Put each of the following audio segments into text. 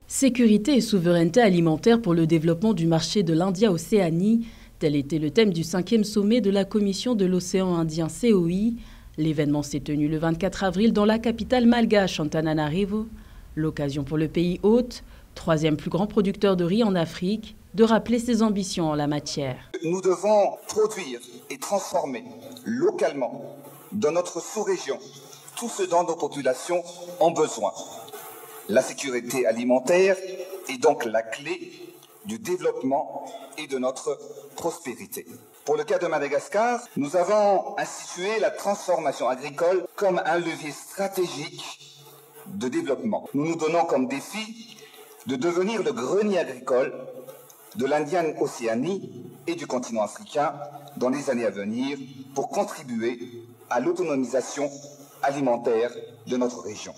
Sécurité et souveraineté alimentaire pour le développement du marché de l'India-Océanie, tel était le thème du 5e sommet de la Commission de l'océan Indien COI. L'événement s'est tenu le 24 avril dans la capitale malgache Antananarivo. L'occasion pour le pays hôte, 3e plus grand producteur de riz en Afrique, de rappeler ses ambitions en la matière. Nous devons produire et transformer localement dans notre sous-région tout ce dont nos populations ont besoin. La sécurité alimentaire est donc la clé du développement et de notre prospérité. Pour le cas de Madagascar, nous avons institué la transformation agricole comme un levier stratégique de développement. Nous nous donnons comme défi de devenir le grenier agricole de l'Indian Océanie et du continent africain dans les années à venir pour contribuer à l'autonomisation alimentaire de notre région.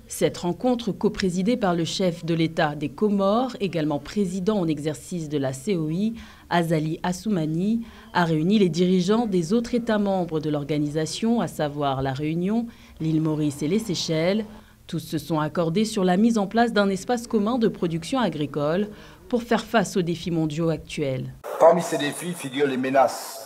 Cette rencontre, coprésidée par le chef de l'État des Comores, également président en exercice de la COI, Azali Assoumani, a réuni les dirigeants des autres États membres de l'organisation, à savoir la Réunion, l'île Maurice et les Seychelles. Tous se sont accordés sur la mise en place d'un espace commun de production agricole pour faire face aux défis mondiaux actuels. Parmi ces défis figurent les menaces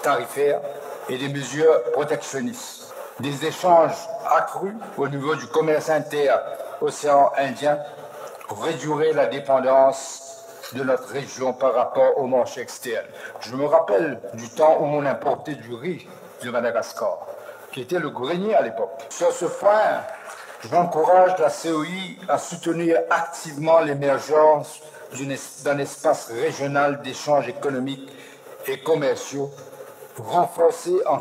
tarifaires et des mesures protectionnistes. Des échanges accrus au niveau du commerce inter-océan Indien réduiraient la dépendance de notre région par rapport au marché externe. Je me rappelle du temps où on importait du riz de Madagascar, qui était le grenier à l'époque. Sur ce point, j'encourage la COI à soutenir activement l'émergence d'un espace régional d'échanges économiques et commerciaux renforcé en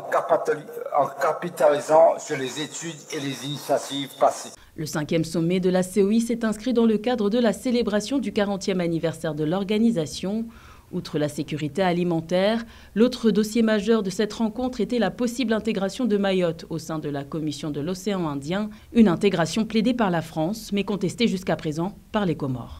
capitalisant sur les études et les initiatives passées. Le 5e sommet de la COI s'est inscrit dans le cadre de la célébration du 40e anniversaire de l'organisation. Outre la sécurité alimentaire, l'autre dossier majeur de cette rencontre était la possible intégration de Mayotte au sein de la Commission de l'océan Indien, une intégration plaidée par la France mais contestée jusqu'à présent par les Comores.